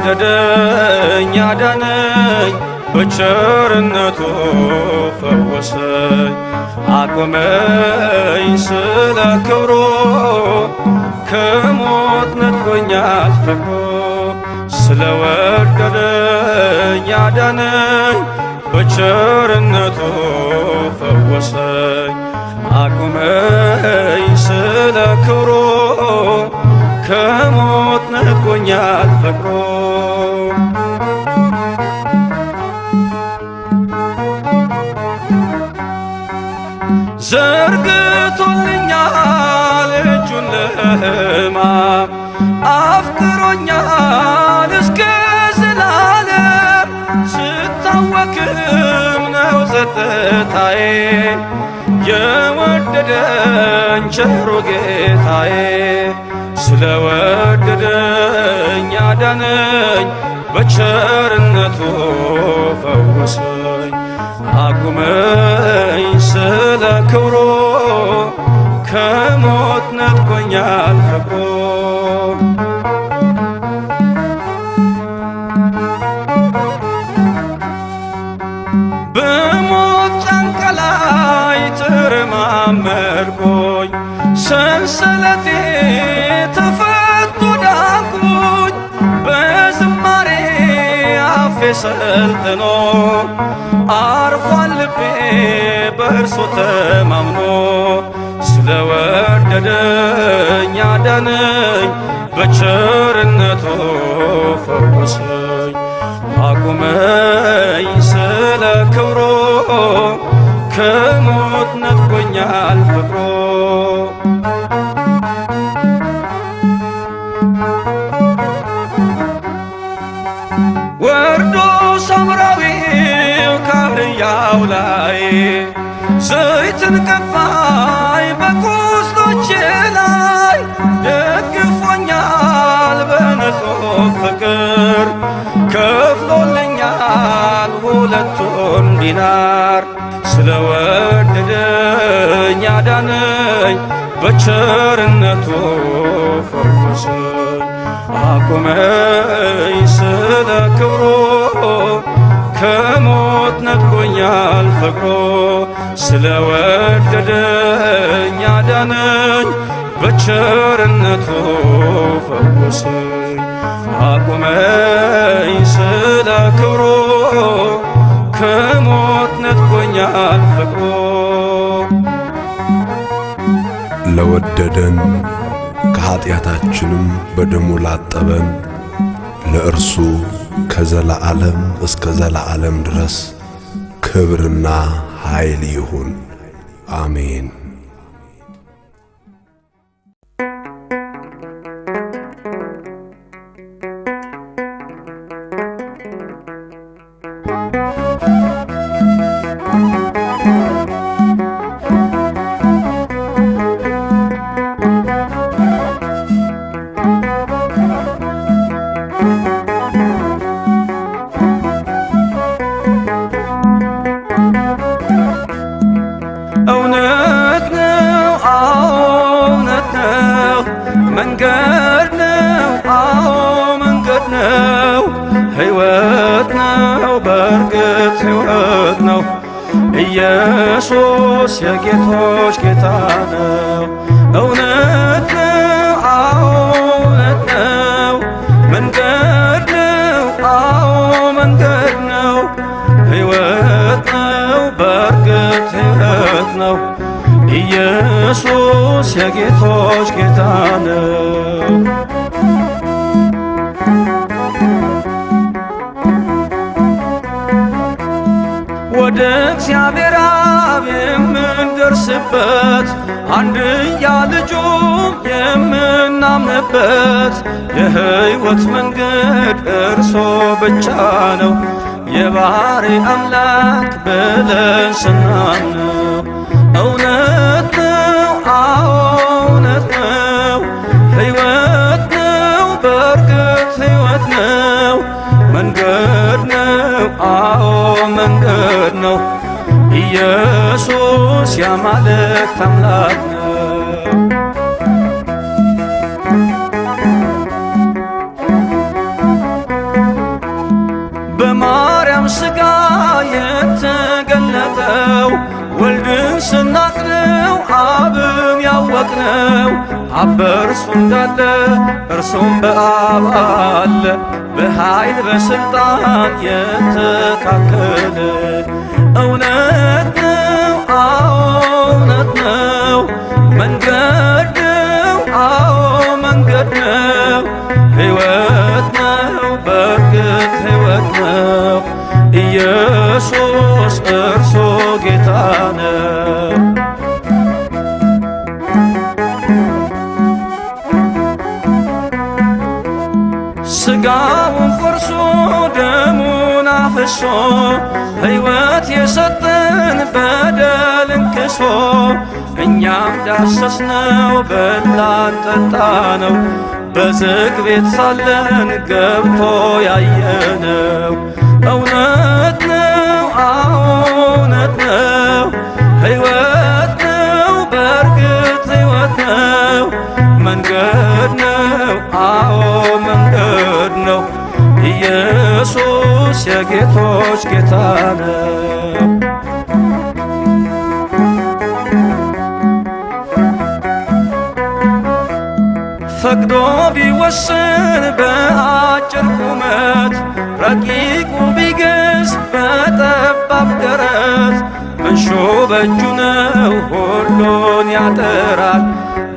ስለወደደኝ አዳነኝ በቸርነቱ ፈወሰኝ አቆመኝ ስለ ክብሩ ከሞት ነጥቆኛል ፍቅሩ ስለወደደኝ አዳነኝ በቸርነቱ ፈወሰኝ አቆመኝ ስለ ክብሩ ከሞት ነጥቆኛል ፍቅሩ ዘርግቶልኛል እጁን ለሕማም አፍቅሮኛል እስከ ዘላለም ስታወክም ነው ጸጥታዬ የወደደኝ ቸሩ ጌታዬ ስለወደደኝ አዳነኝ በቸርነቱ ፈወሰኝ አቁመኝ ስለ ክብሩ ከሞት ነጥቆኛል ፍቅሩ በሞት ጫንቃ ላይ ተረማመድኩኝ ሰንሰለቴ ተፈቶ ዳንኩኝ በዝማሬ አፌ ሰልጥኖ አርፏል ልቤ በእርሱ ተማምኖ ስለወደደኝ አዳነኝ በቸርነቱ ፈወሰኝ አቁመኝ ስለ ክብሩ ከሞት ነጥቆኛል ፍቅሩ ወርዶ ሳምራዊው ካህያው ላይ ዘይትን ቀባይ በቁስሎቼ ላይ ደግፎኛል በንጹሕ ፍቅር ከፍሎልኛል ሁለቱን ዲናር ስለወደደኝ አዳነኝ በቸርነቱ ፈወሰኝ አቆመኝ ስለ ክብሩ ከሞት ነጥቆኛል ፍቅሩ ስለወደደኝ አዳነኝ በቸርነቱ ፈወሰኝ አቆመኝ ስለ ክብሩ ከሞት ነጥቆኛል ፍቅሩ ለወደደን ከኀጢአታችንም በደሙ ላጠበን ለእርሱ ከዘላዓለም እስከ ዘላዓለም ድረስ ክብርና ኃይል ይሁን፣ አሜን። መንገድ ነው አዎ መንገድ ነው ሕይወት ነው በእርግጥ ሕይወት ነው ኢየሱስ የጌቶች ጌታ ነው እውነት ነው አዎ እውነት ነው መንገድ ነው አዎ መንገድ ነው ሕይወት ነው በእርግጥ ሕይወት ነው ኢየሱስ የጌቶች ጌታ ነው ወደ እግዚአብሔር አብ የምንደርስበት አንድያ ልጁም የምናምንበት የሕይወት መንገድ እርሱ ብቻ ነው የባሕርይ አምላክ ብለን ስናምነው እውነት ነው አዎ እውነት ነው ሕይወት ነው በእርግጥ ሕይወት ነው መንገድ ነው አዎ መንገድ ነው ኢየሱስ የአማልክት አምላክ ነው ነው አብ በእርሱ እንዳለ እርሱም በአብ አለ በኃይል በሥልጣን የተካከለ እውነት ነው አዎ እውነት ነው መንገድ ነው አዎ መንገድ ነው ሕይወት ነው በእርግጥ ሕይወት ነው ኢየሱስ እርሱ ጌታ ነው። ሥጋውን ቆርሶ ደሙን አፍሶ ሕይወት የሰጠን በደልን ክሶ እኛም ዳሰስነው በላን ጠጣነው በዝግ ቤት ሳለን ገብቶ ያየነው እውነት ነው አዎ እውነት ነው ሕይወት ነው በእርግጥ ሕይወት ነው መንገድ ነው አዎ መንገድ ነው ኢየሱስ የጌቶች ጌታ ነው። ፈቅዶ ቢወስን በአጭር ቁመት ረቂቁ ቢገዝ በጠባብ ደረት መንሾ በእጁ ነው ሁሉን ያጠራል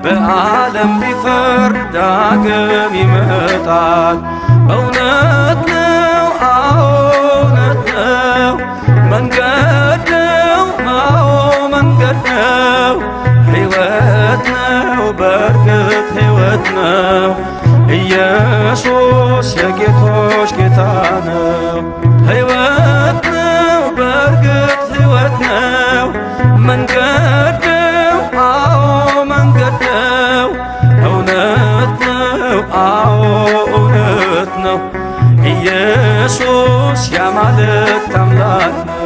በዓለም ቢፈርድ ዳግም ይመጣል እውነት ነው አዎ እውነት ነው መንገድ ነው አዎ መንገድ ነው ሕይወት ነው በእርግጥ ሕይወት ነው ኢየሱስ የጌቶች ጌታ ነው። ሕይወት ነው በእርግጥ ሕይወት ነው መንገድ ነው አዎ መንገድ ነው እውነት ነው አዎ እውነት ነው ኢየሱስ የአማልክት አምላክ ነው።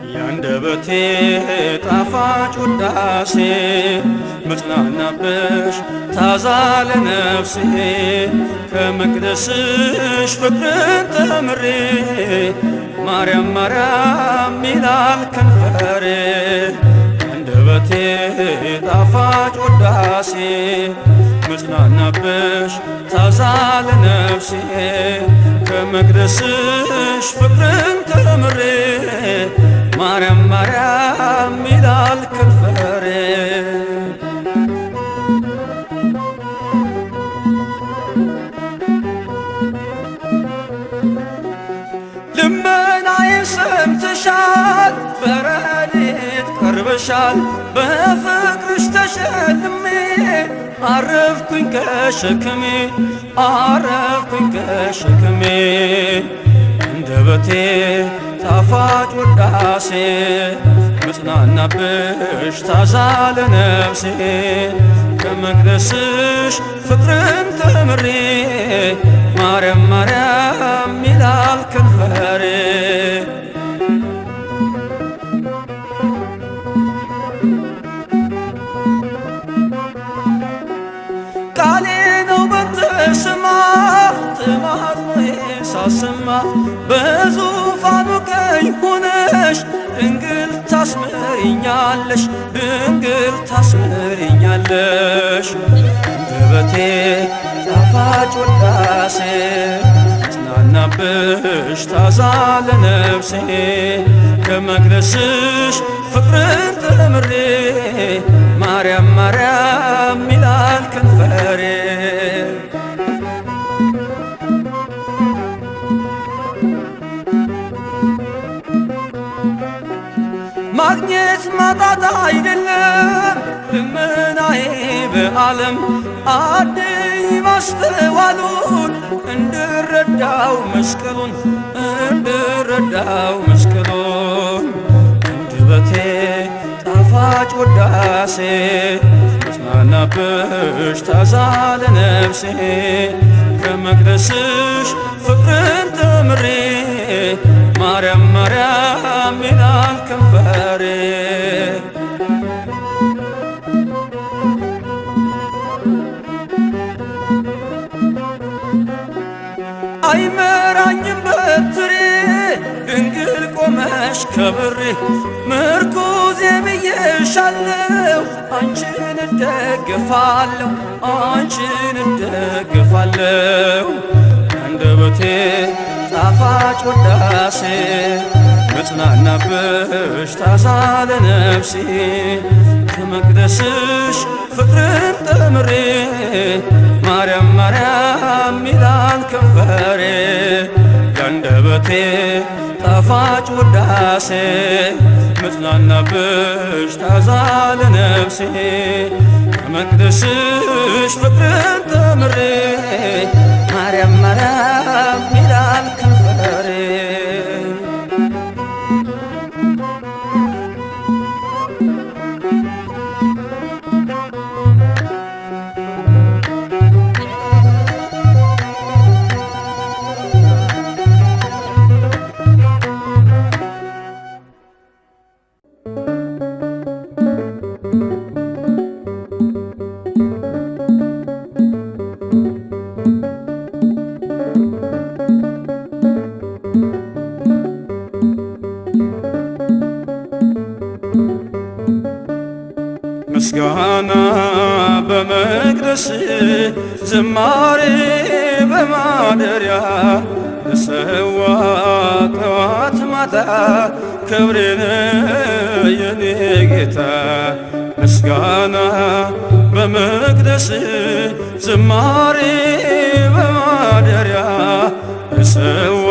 የአንደበቴ ጣፋጭ ውዳሴ መጽናናብሽ ታዛ ለነፍሴ ከመቅደስሽ ፍቅርን ተምሬ ማርያም ማርያም ይላል ከንፈሬ የአንደበቴ ጣፋጭ ውዳሴ መጽናናብሽ ታዛ ለነፍሴ ከመቅደስሽ ፍቅርን ተምሬ ማርያም ማርያም ይላል ከንፈሬ ልመናዬን ሰምተሻል በረድኤት ቀርበሻል በፍቅርሽ ተሸልሜ አረፍኩኝ ከሸክሜ አረፍኩኝ ከሸክሜ አንደበቴ ጣፋጭ ውዳሴ መጽናናብሽ ታዛ ለነፍሴ ከመቅደስሽ ፍቅርን ተምሬ ማርያም ማርያም ይላል ከንፈሬ ቃሌ ነው በተሰማ ተማጽኖዬ ሳሰማ በዙፋኑ ቀኝ ሆነሽ ድንግል ታስምሪኛለሽ ድንግል ታስምሪኛለሽ አንደበቴ ጣፋጭ ውዳሴ መጽናናብሽ ታዛ ለነፍሴ ከመቅደስሽ ፍቅርን ተምሬ ማርያም ማርያም ይላል ከንፈሬ ማግኘት ማጣት አይደለም ልመናዬ በዓለም አድይ ማስተዋሉን እንድረዳው መስቀሉን አንደበቴ ጣፋጭ ውዳሴ ጽናናብሽ ታዛ ለነፍሴ ከመቅደስሽ ፍቅርን ተምሬ ማርያም ማርያም ይላል ከንፈሬ። አይመራኝም በትሬ ድንግል ቆመሽ ከብሬ ምርኩዜ ብዬሻለሁ አንቺን እደግፋለሁ አንደበቴ ጣፋጭ ውዳሴ መጽናናብሽ ታዛ ለነፍሴ ከመቅደስሽ ፍቅርን ተምሬ ማርያም ማርያም ይላል ከንፈሬ። ያንደበቴ ጣፋጭ ውዳሴ መጽናናብሽ ታዛ ለነፍሴ ከመቅደስሽ ፍቅርን ተምሬ ማርያም ማርያም ይላል ከንፈሬ። ምስጋና በመቅደስ ዝማሬ በማደሪያ ለሰዋ ጠዋት ማታ ክብሬን የኔ ጌታ። ምስጋና በመቅደስ ዝማሬ በማደሪያ ለሰዋ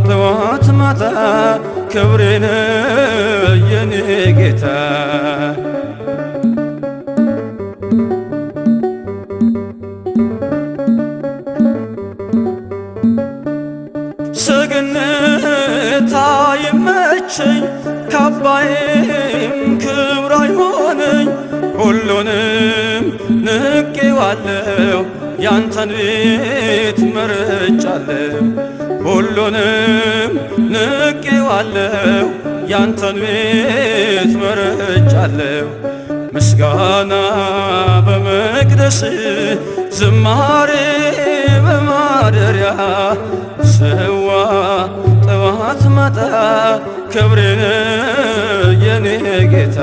ጠዋት ማታ ክብሬን የኔ ጌታ። ሰገነት አይመቸኝ ካባዬም ክብር አይሆነኝ ሁሉንም ንቄዋለሁ ያንተን ቤት መርጫለሁ ሁሉንም ንቄዋለሁ ያንተን ቤት መርጫለሁ። ምስጋና በመቅደስ ዝማሬ በማደሪያ ሰዋ ጠዋት ማታ ክብሬን የኔ ጌታ።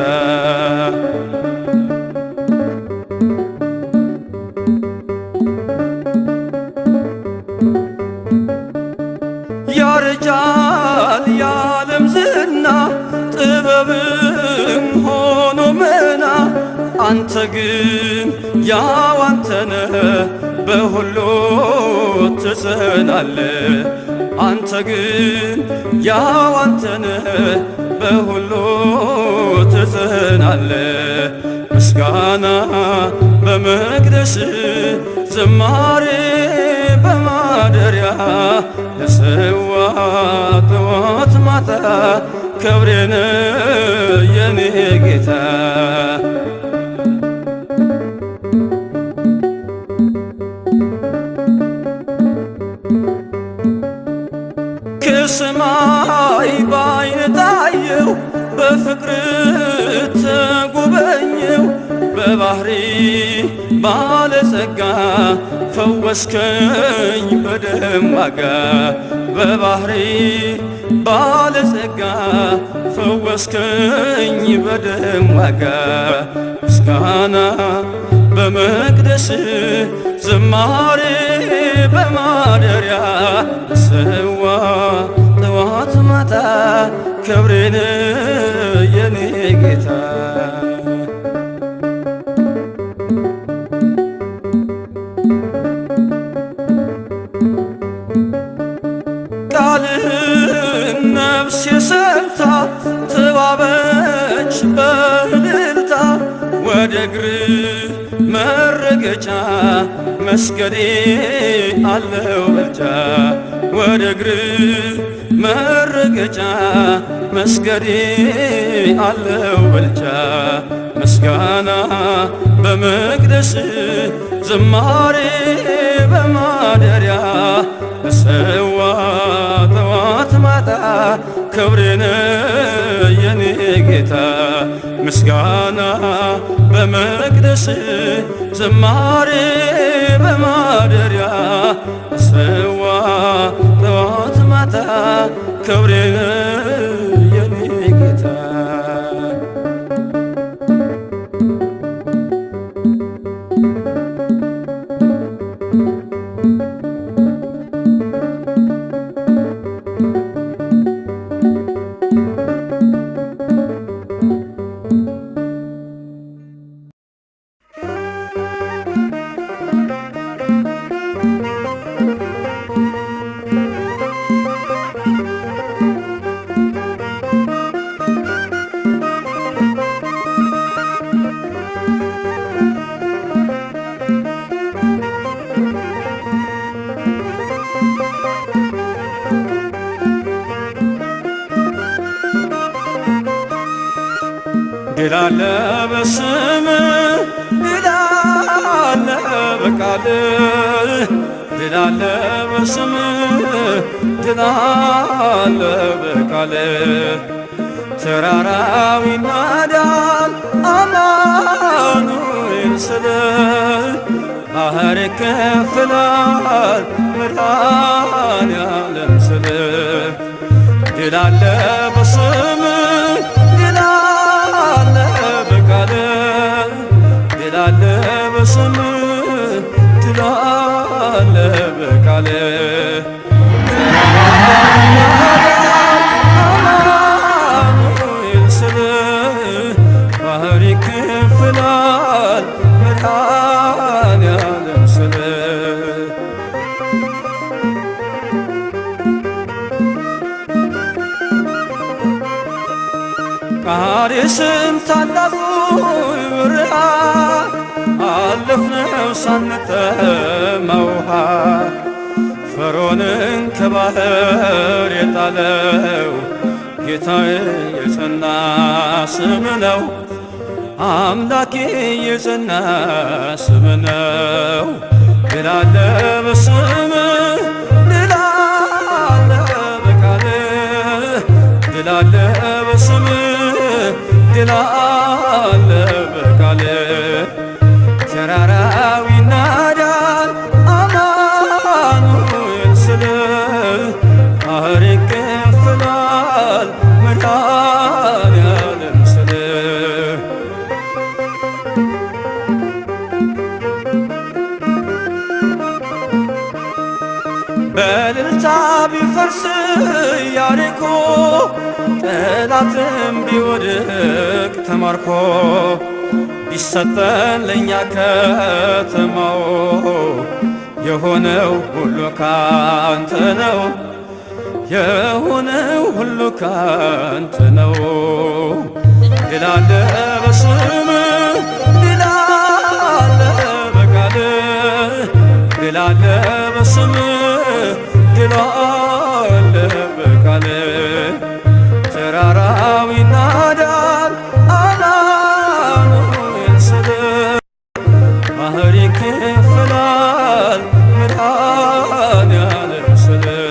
ያረጃል የዓለም ዝና ጥበብም ሆኖ መና አንተ ግን ያው አንተነህ በሁሉ ትጸናለህ። አንተ ግን ያው አንተነህ በሁሉ ትጸናለህ። ምስጋና በመቅደስ ዝማሬ በማደሪያ ለሰዋ ጠዋት ማታ ክብሬን የኔ ጌታ። ከሰማይ ባይን ታየው በፍቅር ተጎበኘው በባህሪ ባለጸጋ ፈወስከኝ በደም ዋጋ በባህሪ ባለጸጋ ፈወስከኝ በደም ዋጋ። ምስጋና በመቅደስ ዝማሬ በማደሪያ ሰዋ ጠዋት ማታ ክብሬን የኔ ጌታ። ቃልህን ነፍሴ ሰምታ ተዋበ ወደ እግር መረገጫ መስገዴ አለው በልጫ ወደ እግር መረገጫ መስገዴ አለው በልጫ ምስጋና በመቅደስ ዝማሬ በማደሪያ እሰዋ ጠዋት ማታ ክብሬነ የኔ ጌታ ምስጋና በመቅደስ ዝማሬ በማደሪያ እሰዋ ጠዋት ማታ ክብሬነ የኔ ጌታ ድል አለ በስምህ ድል አለ በቃልህ ድል አለ በስምህ ድል አለ በቃልህ ተራራው ይናዳል አማኑኤል ስልህ ባህር ይከፍላል መድኃኔዓለም ስልህ ድል አለ በስምህ ድል አለ በቃልህ ድል አለ በስምህ ድል አለ በቃልህ አማኑኤል ስልህ ባህር ይከፍላል መድኃኔዓለም ስልህ ቃዴስን ታላቁ በረሃ አለፍነው ሳንጠማ ውሃ ፈርዖንን ከባህር የጣለው ጌታዬ የጸና ስም ነው አምላኬ የጸና ስም ነው ድል አለ በስምህ ድል አለ በቃልህ ድል አለ በስምህ ድል አለ በቃልህ ተራራው ይናዳል አማኑኤል ስልህ ባህር ይከፍላል መድኃኔዓለም ስልህ በእልልታ ቢፈርስ ኢያሪኮ ጠላትም ቢወድቅ ተማርኮ ቢሰጠን ለእኛ ከተማው የሆነው ሁሉ ካንተ ነው የሆነው ሁሉ ካንተ ነው ድል አለ በስምህ ድል አለ በቃልህ ድል አለ በስምህ ድል አለ በቃልህ ተራራው ይናዳል አማኑኤል ስልህ ባህር ይከፍላል መድኃኔዓለም ስልህ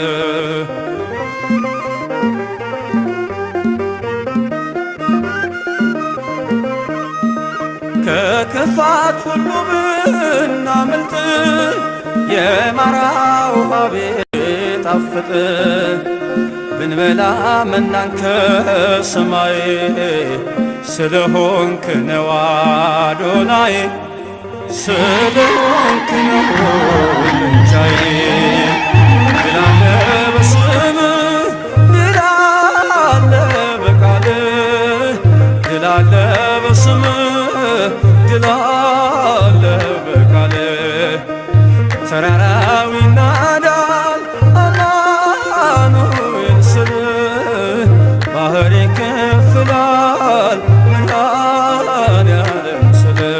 ከክፋት ሁሉ ብናመልጥ የማራ ውሃ ቢጣፍጥ ብንበላ መናን ከሰማይ ስለሆንክ ነው አዶናይ ስለሆንክ ነው ልንቻዬ ድል አለ በስምህ ድል አለ በቃልህ ድል አለ በስምህ ድል አለ በቃልህ ተራራው ይናዳል አማኑኤል ስልህ ባህር ይከፍላል መድኃኔዓለም ስልህ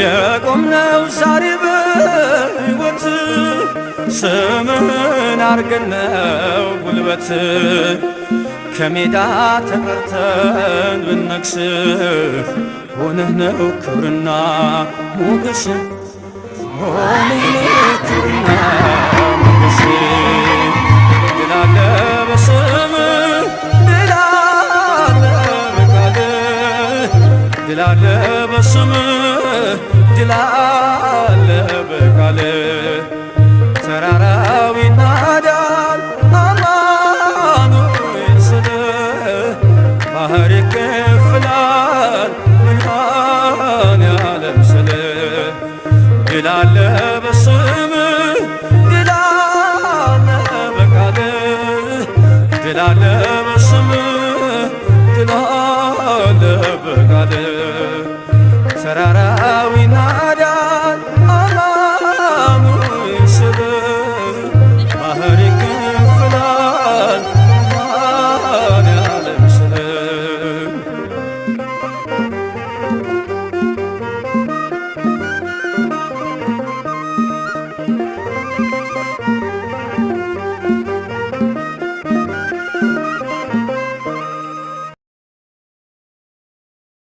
የቆምነው ዛሬ በሕይወት ስምን አርገን ነው ጉልበት ከሜዳ ተቀርተን ብነግስ ሆነህ ነው ክብርና ሞገስ ሆነህ ነው ክብርና ሞገስ ድል አለ በስምህ ድል አለ በቃልህ ድል አለ በስምህ ድል አለ በቃልህ